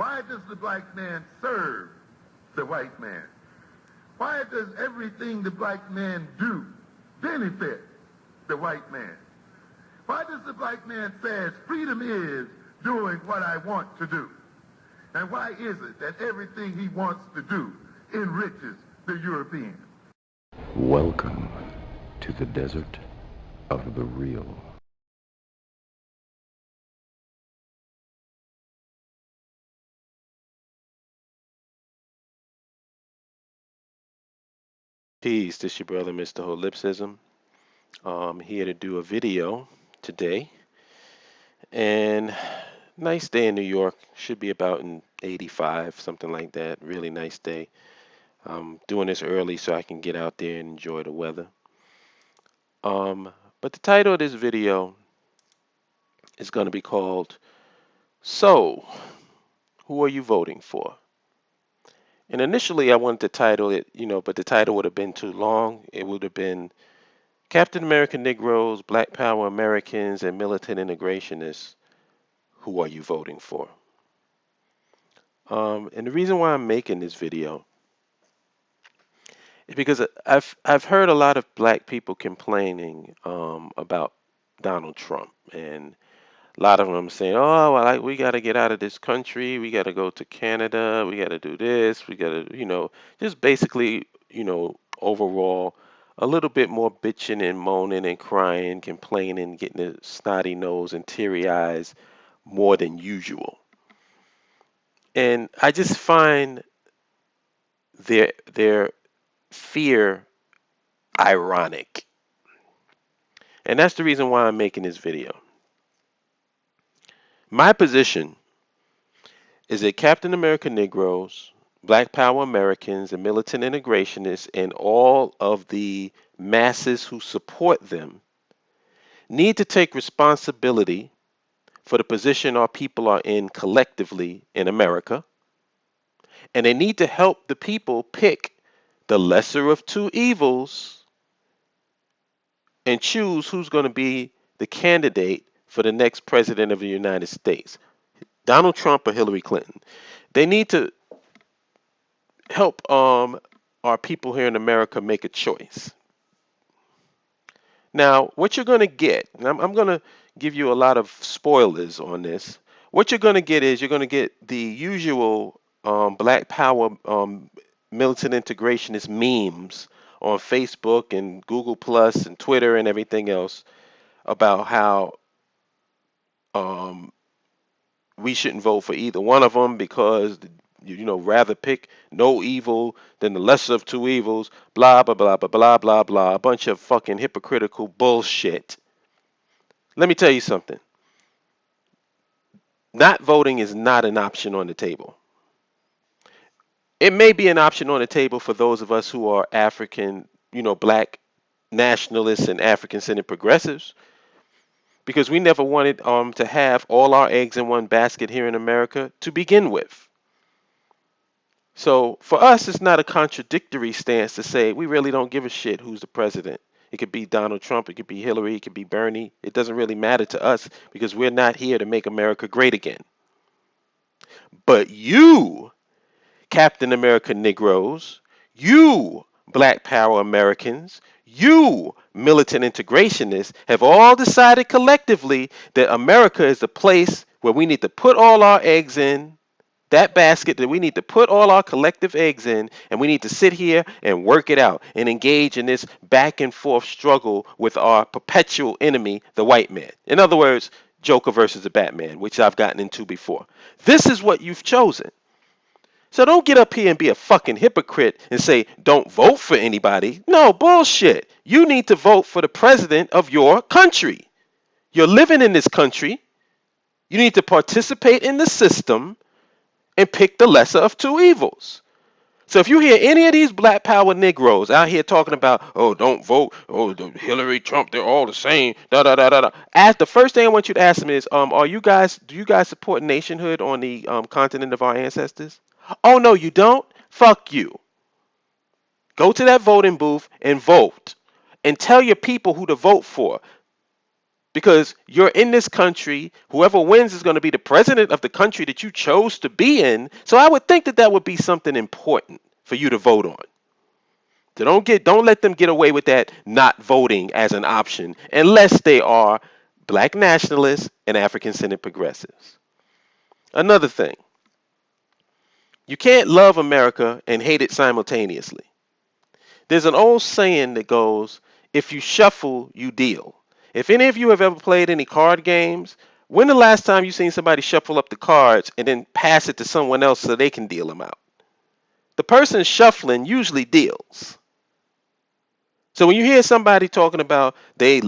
Why does the black man serve the white man? Why does everything the black man do benefit the white man? Why does the black man say freedom is doing what I want to do? And why is it that everything he wants to do enriches the European? Welcome to the desert of the real. Peace, this your brother, Mr. Holipsism. I'm here to do a video today. And nice day in New York. Should be about in 85, something like that. Really nice day. I'm doing this early so I can get out there and enjoy the weather. But the title of this video is going to be called, So, Who Are You Voting For? And initially I wanted to title it, but the title would have been too long. It would have been Captain America Negroes, Black Power Americans, and Militant Integrationists. Who are you voting for? And the reason why I'm making this video is because I've heard a lot of black people complaining about Donald Trump, and a lot of them saying, "Oh, well, we got to get out of this country. We got to go to Canada. We got to do this. We got to, just basically, overall, a little bit more bitching and moaning and crying, complaining, getting a snotty nose and teary eyes more than usual." And I just find their fear ironic. And that's the reason why I'm making this video. My position is that Captain America Negroes, Black Power Americans, and Militant Integrationists, and all of the masses who support them need to take responsibility for the position our people are in collectively in America. And they need to help the people pick the lesser of two evils and choose who's going to be the candidate for the next president of the United States, Donald Trump or Hillary Clinton. They need to help our people here in America make a choice. Now, what you're going to get, and I'm going to give you a lot of spoilers on this. What you're going to get is you're going to get the usual Black Power militant integrationist memes on Facebook and Google Plus and Twitter and everything else about how we shouldn't vote for either one of them because rather pick no evil than the lesser of two evils, blah blah blah blah blah blah blah, a bunch of fucking hypocritical bullshit. Let me tell you something. Not voting is not an option on the table. It may be an option on the table for those of us who are African, black nationalists and African-centered progressives, because we never wanted to have all our eggs in one basket here in America to begin with. So for us, it's not a contradictory stance to say we really don't give a shit who's the president. It could be Donald Trump, it could be Hillary, it could be Bernie. It doesn't really matter to us because we're not here to make America great again. But you, Captain America Negroes, you, Black Power Americans, you, militant integrationists, have all decided collectively that America is the place where we need to put all our eggs in, that basket that we need to put all our collective eggs in, and we need to sit here and work it out and engage in this back and forth struggle with our perpetual enemy, the white man. In other words, Joker versus the Batman, which I've gotten into before. This is what you've chosen. So don't get up here and be a fucking hypocrite and say, don't vote for anybody. No, bullshit. You need to vote for the president of your country. You're living in this country. You need to participate in the system and pick the lesser of two evils. So if you hear any of these Black Power Negroes out here talking about, oh, don't vote, oh, Hillary, Trump, they're all the same, da da da da da. The first thing I want you to ask them is, do you guys support nationhood on the continent of our ancestors? Oh, no, you don't? Fuck you. Go to that voting booth and vote. And tell your people who to vote for. because you're in this country. Whoever wins is going to be the president of the country that you chose to be in. So I would think that that would be something important for you to vote on. So don't let them get away with that not voting as an option unless they are black nationalists and African-centered progressives. Another thing, you can't love America and hate it simultaneously. There's an old saying that goes, if you shuffle, you deal. If any of you have ever played any card games, when the last time you seen somebody shuffle up the cards and then pass it to someone else so they can deal them out? The person shuffling usually deals. So when you hear somebody talking about they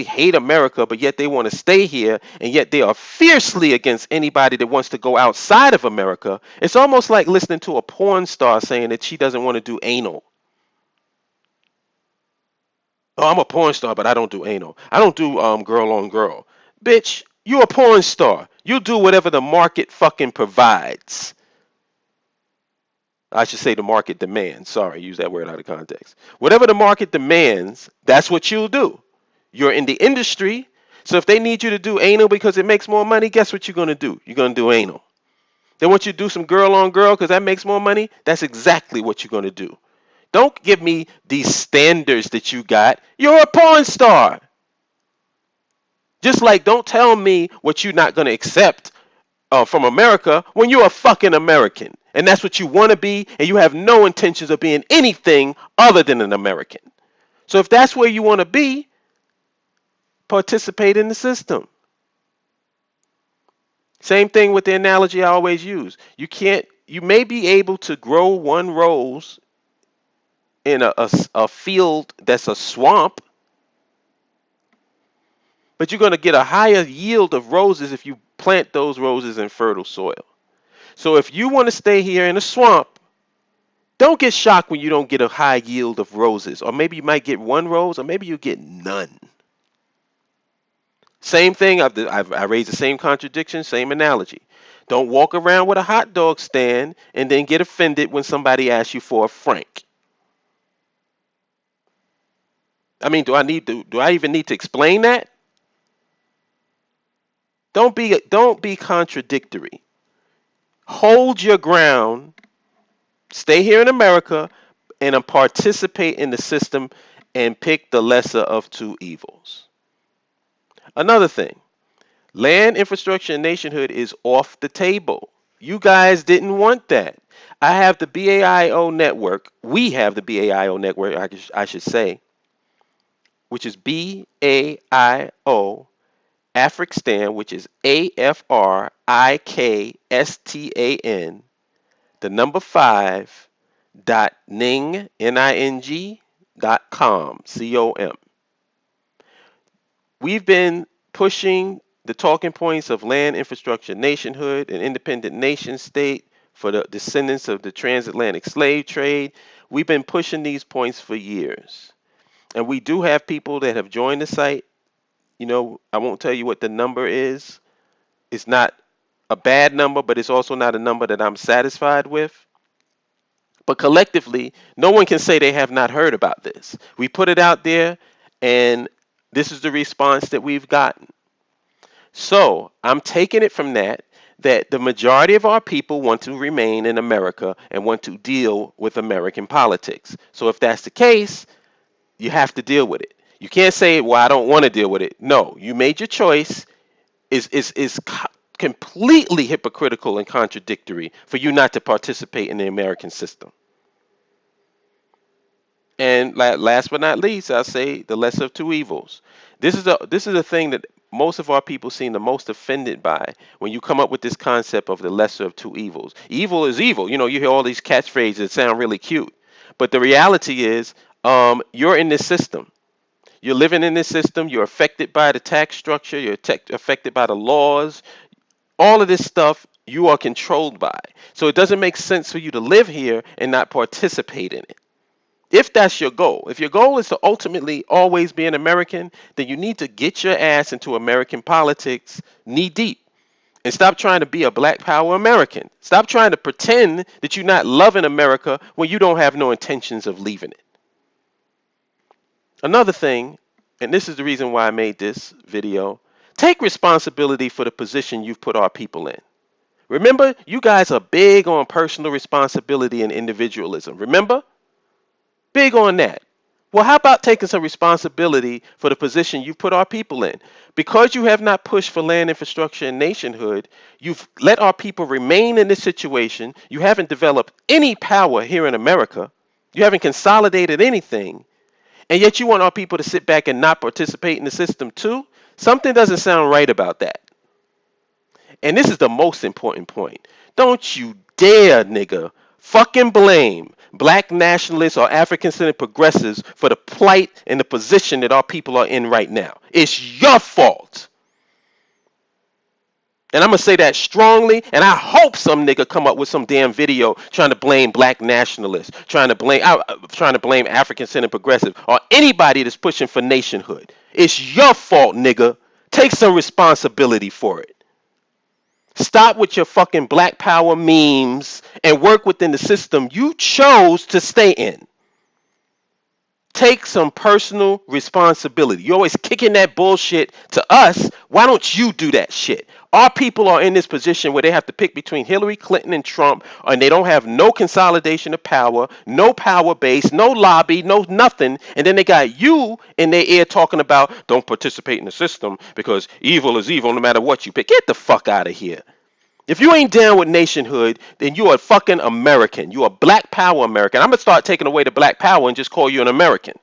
hate America, but yet they want to stay here, and yet they are fiercely against anybody that wants to go outside of America, it's almost like listening to a porn star saying that she doesn't want to do anal. Oh, I'm a porn star, but I don't do anal. I don't do girl on girl. Bitch, you a porn star. You do whatever the market fucking provides. I should say the market demands. Sorry, use that word out of context. Whatever the market demands, that's what you'll do. You're in the industry, so if they need you to do anal because it makes more money, guess what you're going to do? You're going to do anal. They want you to do some girl on girl because that makes more money. That's exactly what you're going to do. Don't give me these standards that you got. You're a porn star. Just like don't tell me what you're not going to accept from America when you're a fucking American. And that's what you want to be, and you have no intentions of being anything other than an American. So if that's where you want to be, participate in the system. Same thing with the analogy I always use. You may be able to grow one rose in a field that's a swamp, but you're going to get a higher yield of roses if you plant those roses in fertile soil. So if you want to stay here in a swamp, don't get shocked when you don't get a high yield of roses. Or maybe you might get one rose, or maybe you get none. Same thing, I raised the same contradiction, same analogy. Don't walk around with a hot dog stand and then get offended when somebody asks you for a frank. I mean, do I even need to explain that? Don't be contradictory. Hold your ground. Stay here in America and participate in the system and pick the lesser of two evils. Another thing, land, infrastructure, and nationhood is off the table. You guys didn't want that. I have the BAIO network. We have the BAIO network, I should say, which is BAIO Afrikstan, which is AFRIKSTAN, the number 5 dot ning.com, COM. We've been pushing the talking points of land, infrastructure, nationhood, and independent nation state for the descendants of the transatlantic slave trade. We've been pushing these points for years. And we do have people that have joined the site. You know, I won't tell you what the number is. It's not a bad number, but it's also not a number that I'm satisfied with. But collectively, no one can say they have not heard about this. We put it out there, and this is the response that we've gotten. So I'm taking it from that the majority of our people want to remain in America and want to deal with American politics. So if that's the case, you have to deal with it. You can't say, well, I don't want to deal with it. No, you made your choice. Is completely hypocritical and contradictory for you not to participate in the American system. And last but not least, I'll say the lesser of two evils. This is a thing that most of our people seem the most offended by when you come up with this concept of the lesser of two evils. Evil is evil. You know, you hear all these catchphrases that sound really cute, but the reality is, you're in this system. You're living in this system. You're affected by the tax structure. You're affected by the laws. All of this stuff you are controlled by. So it doesn't make sense for you to live here and not participate in it. If that's your goal, if your goal is to ultimately always be an American, then you need to get your ass into American politics knee deep and stop trying to be a Black Power American. Stop trying to pretend that you're not loving America when you don't have no intentions of leaving it. Another thing, and this is the reason why I made this video, take responsibility for the position you've put our people in. Remember, you guys are big on personal responsibility and individualism. Remember? Big on that. Well, how about taking some responsibility for the position you put our people in? Because you have not pushed for land infrastructure and nationhood, you've let our people remain in this situation. You haven't developed any power here in America. You haven't consolidated anything. And yet you want our people to sit back and not participate in the system too? Something doesn't sound right about that. And this is the most important point. Don't you dare, nigga, fucking blame black nationalists or African-centered progressives for the plight and the position that our people are in right now. It's your fault. And I'm going to say that strongly, and I hope some nigga come up with some damn video trying to blame black nationalists, trying to blame African-centered progressives, or anybody that's pushing for nationhood. It's your fault, nigga. Take some responsibility for it. Stop with your fucking black power memes and work within the system you chose to stay in. Take some personal responsibility. You're always kicking that bullshit to us. Why don't you do that shit? Our people are in this position where they have to pick between Hillary Clinton and Trump, and they don't have no consolidation of power, no power base, no lobby, no nothing. And then they got you in their ear talking about don't participate in the system because evil is evil no matter what you pick. Get the fuck out of here. If you ain't down with nationhood, then you are a fucking American. You are black power American. I'm going to start taking away the black power and just call you an American.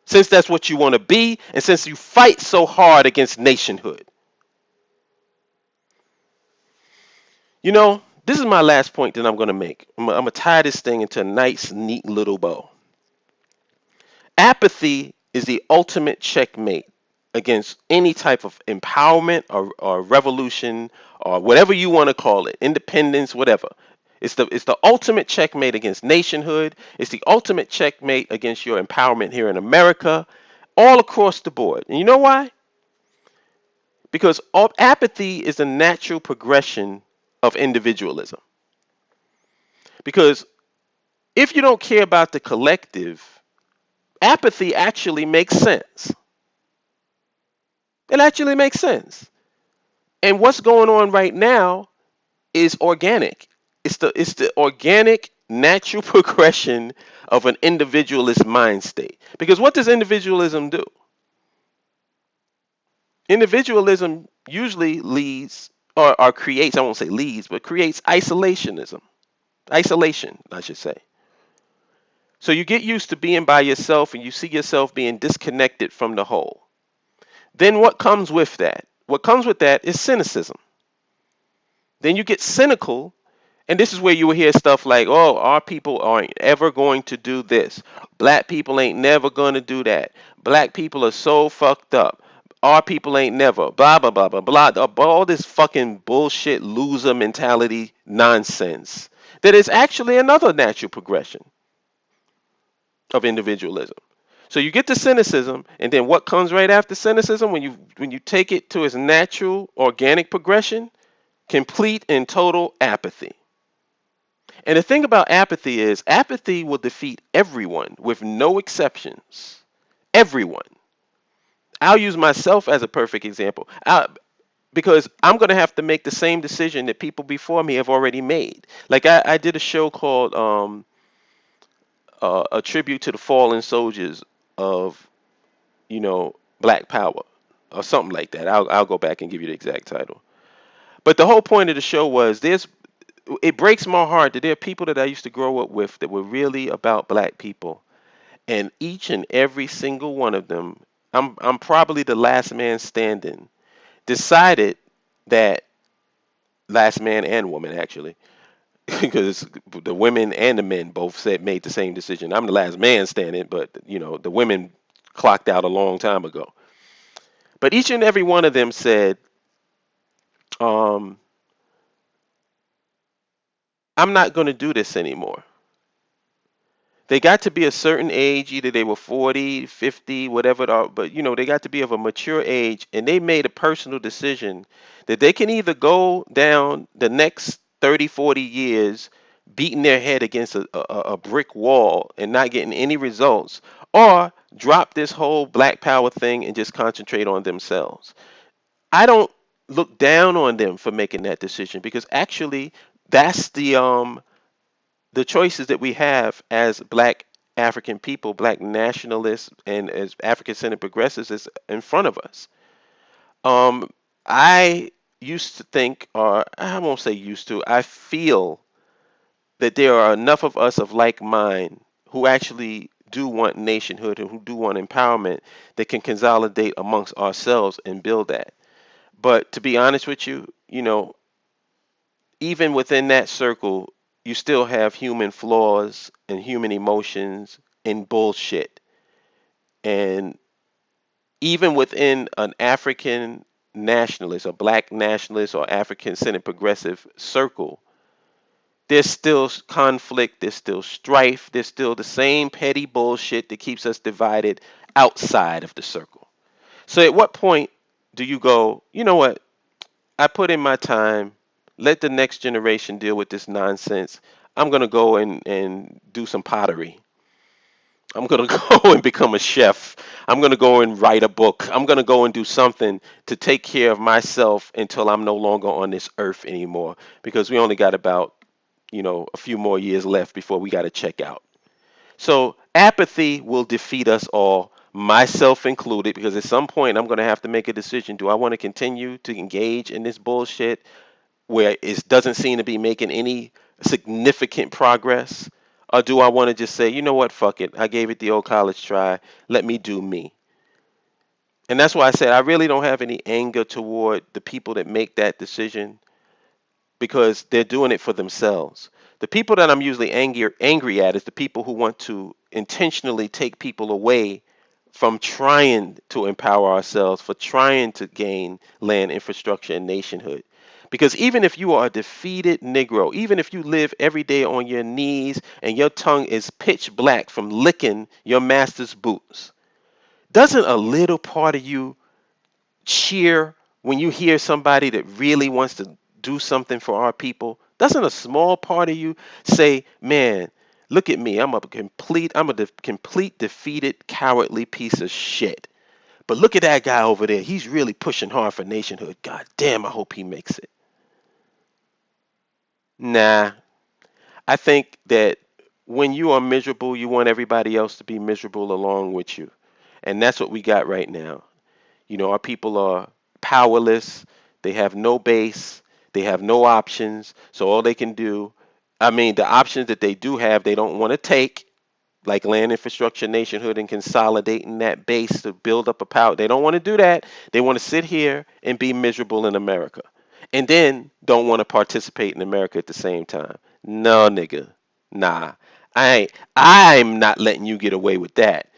Since that's what you want to be, and since you fight so hard against nationhood. You know, this is my last point that I'm going to make. I'm going to tie this thing into a nice, neat little bow. Apathy is the ultimate checkmate against any type of empowerment or revolution or whatever you want to call it, independence, whatever. It's the ultimate checkmate against nationhood. It's the ultimate checkmate against your empowerment here in America, all across the board. And you know why? Because apathy is a natural progression of individualism. Because if you don't care about the collective, apathy actually makes sense. It actually makes sense. And what's going on right now is organic. It's the organic, natural progression of an individualist mind state. Because what does individualism do? Individualism usually leads or creates, I won't say leads, but creates isolationism. Isolation, I should say. So you get used to being by yourself and you see yourself being disconnected from the whole. Then what comes with that? What comes with that is cynicism. Then you get cynical, and this is where you will hear stuff like, oh, our people aren't ever going to do this. Black people ain't never going to do that. Black people are so fucked up. Our people ain't never, blah, blah, blah, blah, blah. All this fucking bullshit loser mentality nonsense. That is actually another natural progression of individualism. So you get to cynicism, and then what comes right after cynicism when you take it to its natural, organic progression? Complete and total apathy. And the thing about apathy is apathy will defeat everyone with no exceptions. Everyone. I'll use myself as a perfect example. Because I'm going to have to make the same decision that people before me have already made. Like I did a show called a tribute to the fallen soldiers of, Black Power or something like that. I'll go back and give you the exact title. But the whole point of the show was it breaks my heart that there are people that I used to grow up with that were really about black people. And each and every single one of them, I'm probably the last man standing, decided that last man and woman actually, because the women and the men both made the same decision. I'm the last man standing, but the women clocked out a long time ago. But each and every one of them said, I'm not going to do this anymore. They got to be a certain age, either they were 40, 50, whatever, but they got to be of a mature age, and they made a personal decision that they can either go down the next 30, 40 years beating their head against a brick wall and not getting any results, or drop this whole black power thing and just concentrate on themselves. I don't look down on them for making that decision because actually that's the choices that we have as black African people, black nationalists, and as African centered progressives is in front of us. Um, I used to think, or I won't say used to, I feel that there are enough of us of like mind who actually do want nationhood and who do want empowerment that can consolidate amongst ourselves and build that. But to be honest with you, even within that circle, you still have human flaws and human emotions and bullshit. And even within an African nationalist, or black nationalist, or African centered progressive circle, there's still conflict, there's still strife, there's still the same petty bullshit that keeps us divided outside of the circle. So at what point do you go, you know what? I put in my time. Let the next generation deal with this nonsense. I'm going to go and do some pottery. I'm going to go and become a chef. I'm going to go and write a book. I'm going to go and do something to take care of myself until I'm no longer on this earth anymore because we only got about, a few more years left before we got to check out. So apathy will defeat us all, myself included, because at some point I'm going to have to make a decision. Do I want to continue to engage in this bullshit where it doesn't seem to be making any significant progress? Or do I want to just say, you know what, fuck it. I gave it the old college try. Let me do me. And that's why I said I really don't have any anger toward the people that make that decision because they're doing it for themselves. The people that I'm usually angry at is the people who want to intentionally take people away from trying to empower ourselves, for trying to gain land, infrastructure, and nationhood. Because even if you are a defeated Negro, even if you live every day on your knees and your tongue is pitch black from licking your master's boots, doesn't a little part of you cheer when you hear somebody that really wants to do something for our people? Doesn't a small part of you say, man, look at me. I'm a complete defeated, cowardly piece of shit. But look at that guy over there. He's really pushing hard for nationhood. God damn, I hope he makes it. Nah, I think that when you are miserable, you want everybody else to be miserable along with you. And that's what we got right now. Our people are powerless. They have no base. They have no options. So all they can do, I mean, the options that they do have, they don't want to take, like land infrastructure, nationhood, and consolidating that base to build up a power. They don't want to do that. They want to sit here and be miserable in America. And then don't want to participate in America at the same time. No, nigga. Nah. I'm not letting you get away with that.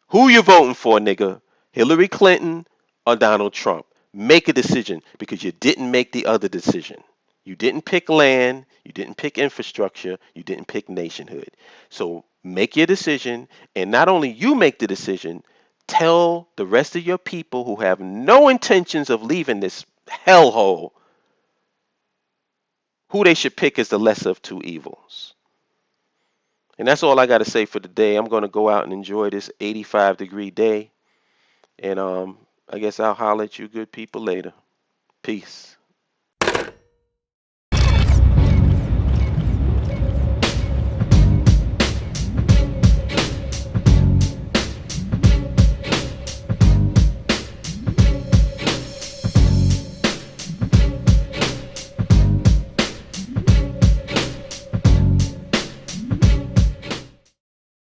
Who you voting for, nigga? Hillary Clinton or Donald Trump? Make a decision because you didn't make the other decision. You didn't pick land, you didn't pick infrastructure, you didn't pick nationhood. So make your decision, and not only you make the decision, tell the rest of your people who have no intentions of leaving this hellhole who they should pick as the lesser of two evils. And that's all I got to say for today. I'm going to go out and enjoy this 85-degree day. And I guess I'll holler at you good people later. Peace.